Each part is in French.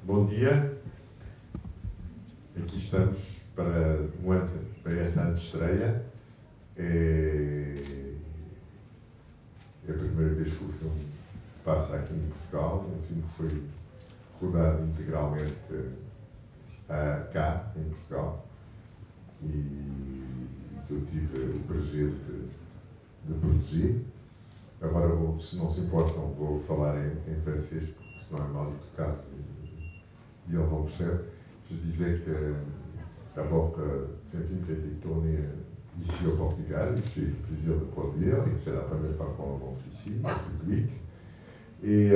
Bom dia, aqui estamos para esta antestreia. É a primeira vez que o filme passa aqui em Portugal, um filme que foi rodado integralmente cá, em Portugal, e que eu tive o prazer de produzir. Agora, se não se importam, vou falar em francês, porque senão é mal educado e ele não percebe. Je disais que, d'abord, c'est un film qui a été tourné ici au Portugal, j'ai eu le plaisir de produire, et que c'est la première fois qu'on le montre ici, en public. Et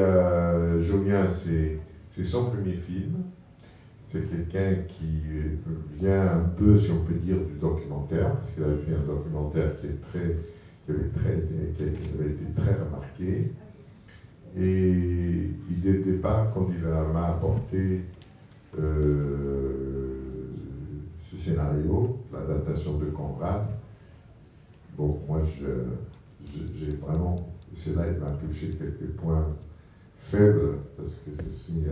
Julien, c'est son premier film. C'est quelqu'un qui vient un peu, si on peut dire, du documentaire, parce qu'il avait fait un documentaire qui avait été très remarqué. Et dès le départ, quand il m'a apporté ce scénario, l'adaptation de Conrad, bon, moi, j'ai vraiment, c'est là qu'il m'a touché quelques points faibles, parce que je suis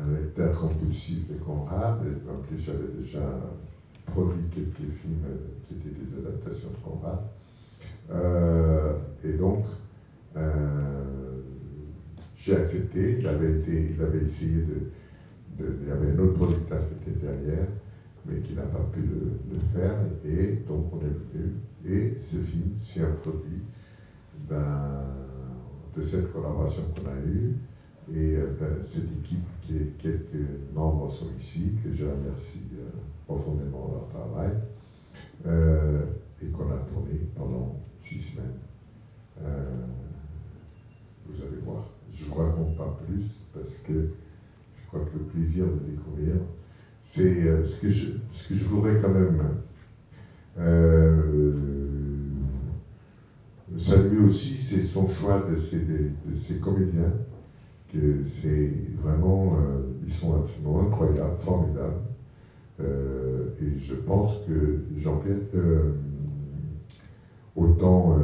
un lecteur compulsif de Conrad, et en plus j'avais déjà produit quelques films qui étaient des adaptations de Conrad. Et donc, j'ai accepté. Il avait essayé il y avait un autre producteur qui était derrière, mais qui n'a pas pu le faire, et donc on est venu, et ce film c'est un produit de cette collaboration qu'on a eue, et cette équipe, quelques membres sont ici, que je remercie profondément de leur travail, et qu'on a tourné pendant 6 semaines. Vous allez voir. Je ne raconte pas plus, parce que je crois que le plaisir de découvrir, c'est ce que je voudrais quand même saluer aussi, c'est son choix de ces comédiens, que c'est vraiment, ils sont absolument incroyables, formidables. Et je pense que Jean-Pierre, autant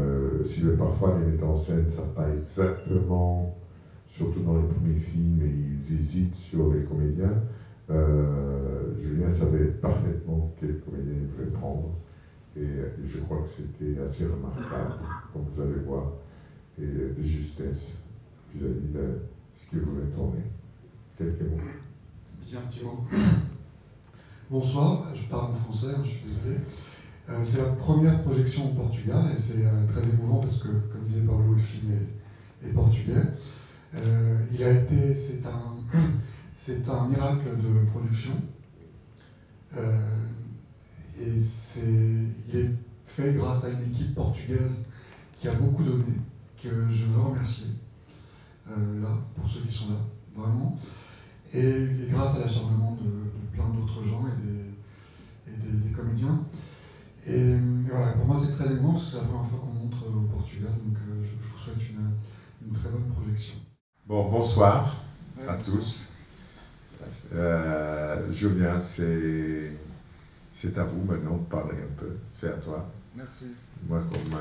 si parfois les metteurs en scène ne savent pas exactement, surtout dans les premiers films, et ils hésitent sur les comédiens, Julien savait parfaitement quel comédien il voulait prendre, et je crois que c'était assez remarquable, comme vous allez voir, et de justesse vis-à-vis de ce qu'il voulait tourner. Quelques mots. Je dis un petit mot. Bonsoir, je parle en français, je suis désolé. C'est la première projection au Portugal, et c'est très émouvant parce que, comme disait Paolo, le film est portugais. C'est un miracle de production, et il est fait grâce à une équipe portugaise qui a beaucoup donné, que je veux remercier, là, pour ceux qui sont là, vraiment, et grâce à l'acharnement de plein d'autres gens et des comédiens. Et voilà, pour moi c'est très émouvant parce que c'est la première fois qu'on montre au Portugal, donc je vous souhaite une très bonne projection. Bon, bonsoir à tous. Julien, c'est à vous maintenant de parler un peu, c'est à toi. Merci. Moi, comme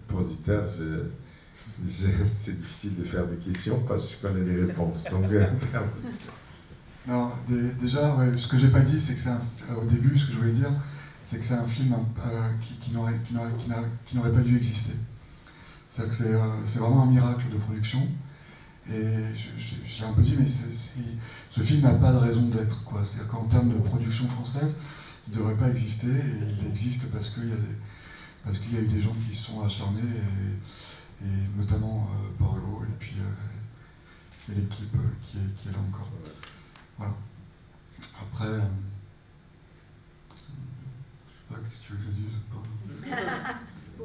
producteur, c'est difficile de faire des questions parce que je connais les réponses. Donc, non, déjà, ouais, ce que j'ai pas dit, c'est que au début, ce que je voulais dire, c'est que c'est un film qui n'aurait pas dû exister. C'est-à-dire que c'est vraiment un miracle de production. Et je l'ai un peu dit, mais ce film n'a pas de raison d'être, quoi. C'est-à-dire qu'en termes de production française, il ne devrait pas exister, et il existe parce qu'il y a eu des gens qui se sont acharnés, et notamment Paolo, et puis l'équipe qui est là encore. Voilà. Après, je sais pas, qu'est-ce que tu veux que je dise, Paolo ?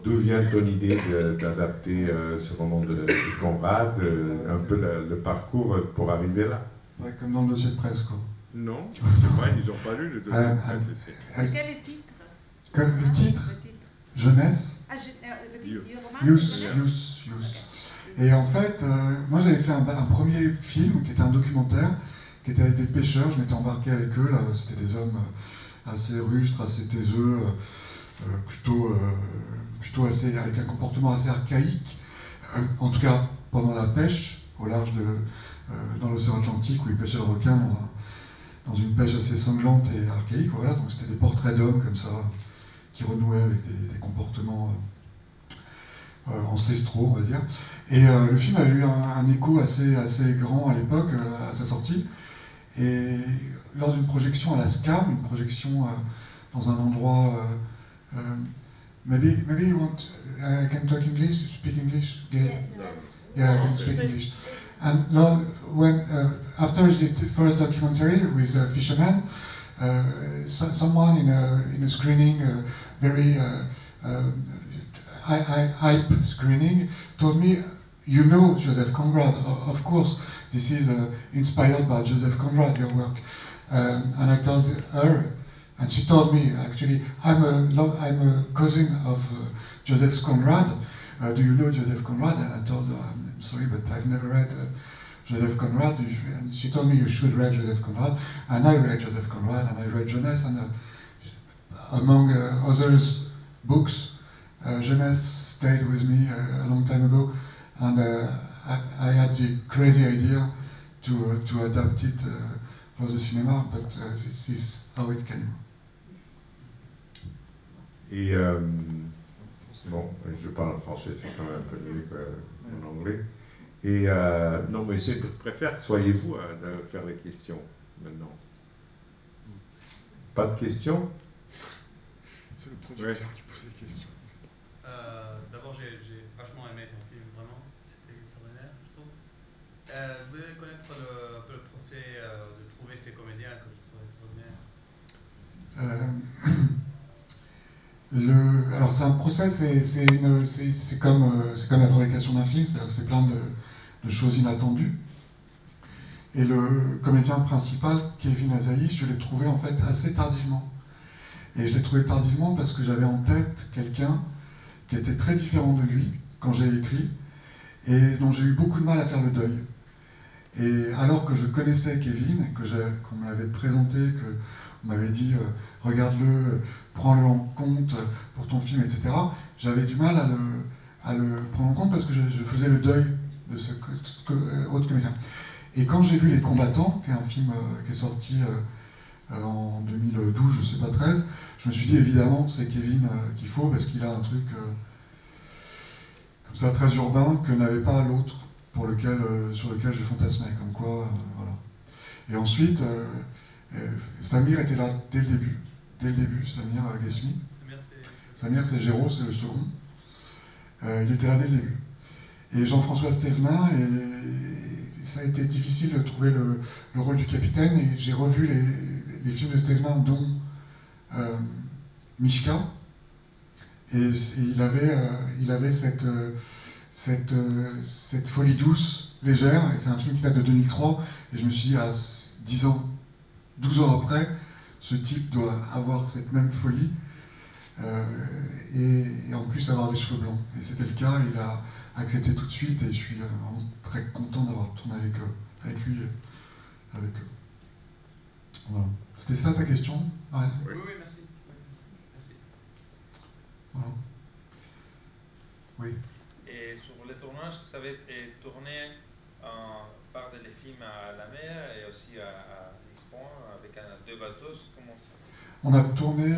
D'où vient ton idée d'adapter ce roman de Conrad, un peu le parcours pour arriver là? Ouais, comme dans le dossier de presse, quoi. Non, c'est vrai, ils n'ont pas lu le dossier de presse. Quel est le titre? Le titre, Jeunesse. Ah, le roman. Youth. Et en fait, moi j'avais fait un premier film qui était un documentaire, qui était avec des pêcheurs. Je m'étais embarqué avec eux, là, c'était des hommes assez rustres, assez taiseux, plutôt assez, avec un comportement assez archaïque, en tout cas pendant la pêche au large dans l'océan Atlantique où il pêchait le requin dans une pêche assez sanglante et archaïque. Voilà, donc c'était des portraits d'hommes comme ça, qui renouaient avec des comportements ancestraux, on va dire. Et le film a eu un écho assez grand à l'époque, à sa sortie. Et lors d'une projection à la SCAM, une projection dans un endroit... maybe you want... I can talk English, speak English? Yes. Yeah, I can speak English. And now, after this first documentary with Fisherman, someone in a screening, very hype screening, told me, you know Joseph Conrad, of course, this is inspired by Joseph Conrad, your work. And I told her, and she told me, actually, I'm a cousin of Joseph Conrad. Do you know Joseph Conrad? And I told her, I'm sorry, but I've never read Joseph Conrad. And she told me you should read Joseph Conrad. And I read Joseph Conrad, and I read Jeunesse, and among others books, Jeunesse stayed with me a long time ago, and I had the crazy idea to adapt it for the cinema, but this is how it came. Et bon, je parle français, c'est quand même un peu mieux qu'en anglais. Et non, mais je préfère que soyez-vous à faire les questions maintenant. Pas de questions? C'est le producteur qui pose les questions. D'abord, j'ai vachement aimé ton film, vraiment. C'était extraordinaire, je trouve. Je voulais connaître un peu le procès de trouver ces comédiens que je trouve extraordinaires. Alors c'est un procès, c'est comme la fabrication d'un film, c'est plein de choses inattendues. Et le comédien principal, Kevin Azaïs, je l'ai trouvé en fait assez tardivement. Et je l'ai trouvé tardivement parce que j'avais en tête quelqu'un qui était très différent de lui quand j'ai écrit et dont j'ai eu beaucoup de mal à faire le deuil. Et alors que je connaissais Kevin, qu'on m'avait présenté, qu'on m'avait dit regarde-le, prends-le en compte pour ton film, etc., j'avais du mal à le prendre en compte parce que je faisais le deuil de ce autre comédien. Et quand j'ai vu Les Combattants, qui est un film qui est sorti en 2012, je sais pas, 13, je me suis dit évidemment c'est Kevin qu'il faut parce qu'il a un truc comme ça très urbain que n'avait pas l'autre sur lequel je fantasmais, comme quoi, voilà. Et ensuite, Samir était là dès le début, Samir Ghesmi. Samir c'est Géraud, c'est le second. Il était là dès le début. Et Jean-François Stévenin, et ça a été difficile de trouver le rôle du capitaine, et j'ai revu les films de Stévenin, dont Mishka, et il avait cette folie douce, légère, et c'est un film qui date de 2003, et je me suis dit, à 10 ans, 12 ans après, ce type doit avoir cette même folie, et en plus avoir des cheveux blancs. Et c'était le cas, il a accepté tout de suite, et je suis vraiment très content d'avoir tourné avec lui, avec eux. Voilà. C'était ça ta question, Marianne? Oui, merci. Merci. Voilà. Oui. Et sur le tournage, vous avez tourné par des films à la mer et aussi à Lisbonne avec deux bateaux. Comment ça? On a tourné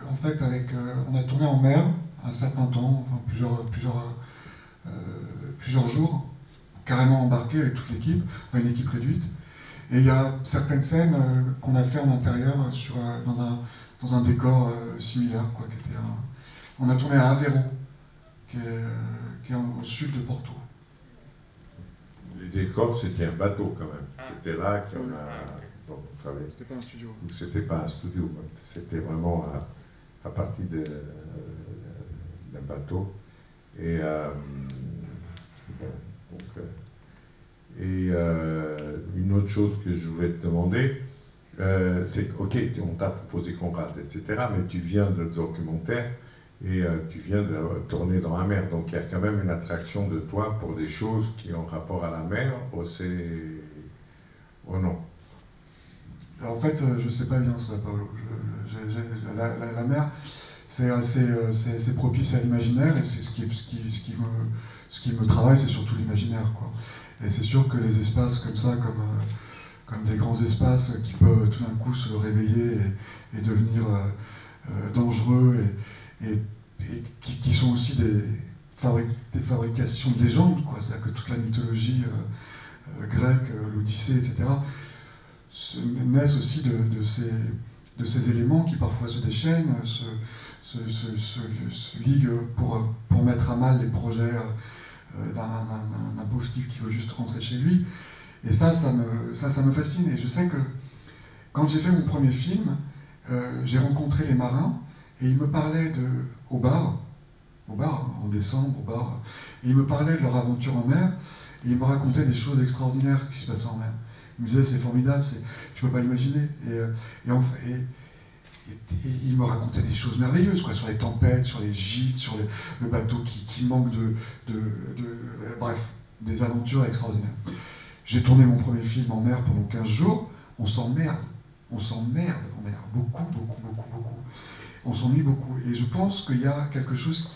en fait on a tourné en mer un certain temps, enfin plusieurs jours, carrément embarqué avec toute l'équipe, enfin une équipe réduite. Et il y a certaines scènes qu'on a fait en intérieur dans un décor similaire, quoi, on a tourné à Aveiro, qui est au sud de Porto. Les décors, c'était un bateau quand même. C'était là qu'on a travaillé. C'était pas un studio. C'était pas un studio, c'était vraiment à partir d'un bateau. Et une autre chose que je voulais te demander, c'est ok, on t'a proposé Conrad, etc., mais tu viens de documentaire et tu viens de tourner dans la mer, donc il y a quand même une attraction de toi pour des choses qui ont rapport à la mer, ou non? Alors, en fait, je sais pas bien ça, Paolo. La mer, c'est assez propice à l'imaginaire, et c'est ce qui me travaille, c'est surtout l'imaginaire, quoi. Et c'est sûr que les espaces comme ça, comme des grands espaces qui peuvent tout d'un coup se réveiller et devenir dangereux et qui sont aussi des fabrications de légendes, quoi. C'est-à-dire que toute la mythologie grecque, l'Odyssée, etc., naissent aussi de ces éléments qui parfois se déchaînent, se liguent pour mettre à mal les projets d'un pauvre type qui veut juste rentrer chez lui. Et ça me fascine. Et je sais que quand j'ai fait mon premier film, j'ai rencontré les marins et ils me parlaient au bar, en décembre, au bar, et ils me parlaient de leur aventure en mer et ils me racontaient des choses extraordinaires qui se passaient en mer. Ils me disaient c'est formidable, tu peux pas imaginer. Et il me racontait des choses merveilleuses, quoi, sur les tempêtes, sur les gîtes, sur le bateau qui manque bref, des aventures extraordinaires. J'ai tourné mon premier film en mer pendant 15 jours, on s'emmerde en mer, beaucoup. On s'ennuie beaucoup. Et je pense qu'il y a quelque chose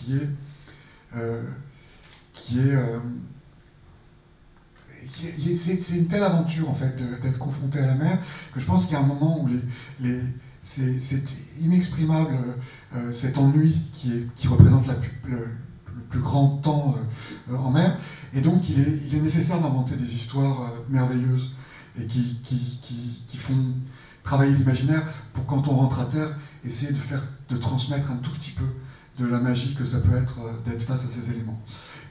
c'est une telle aventure, en fait, d'être confronté à la mer, que je pense qu'il y a un moment où c'est inexprimable, cet ennui qui représente le plus grand temps en mer. Et donc, il est nécessaire d'inventer des histoires merveilleuses et qui font travailler l'imaginaire pour, quand on rentre à terre, essayer de transmettre un tout petit peu de la magie que ça peut être d'être face à ces éléments.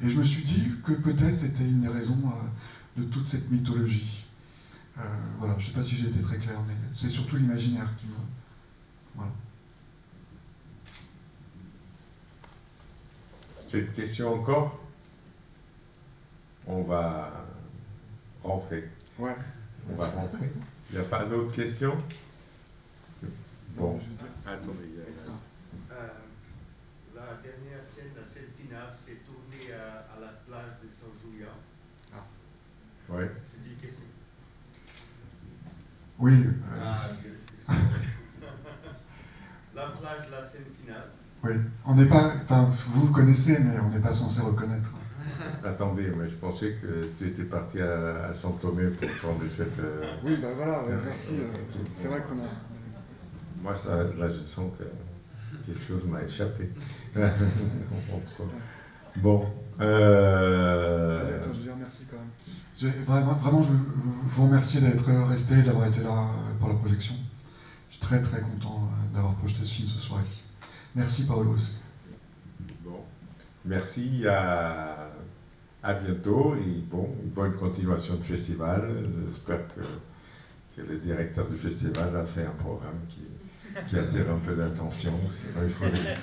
Et je me suis dit que peut-être c'était une des raisons de toute cette mythologie. Voilà, je ne sais pas si j'ai été très clair, mais c'est surtout l'imaginaire qui me... Voilà. Cette question encore? On va rentrer. Ouais. On va rentrer. Il n'y a pas d'autres questions? Bon. Attendez, la dernière scène, la scène finale, c'est tourné à la plage de Saint-Julien. Ah. Oui. Je dis que c'est... Oui. La plage, la scène finale. Oui. On n'est pas... Enfin, vous connaissez, mais on n'est pas censé reconnaître. Attendez, mais je pensais que tu étais parti à Saint-Thomé pour prendre cette... Oui, ben voilà, ouais, merci. C'est vrai qu'on a... Moi, là, je sens que quelque chose m'a échappé. Bon. Attends, je dis merci quand même. Vraiment, je veux vous remercier d'être resté, d'avoir été là pour la projection. Je suis très très content d'avoir projeté ce film ce soir ici. Merci Paolo aussi. Bon. Merci, à bientôt et bon, une bonne continuation de festival. J'espère que le directeur du festival a fait un programme qui attire un peu d'attention, sinon il faut le dire.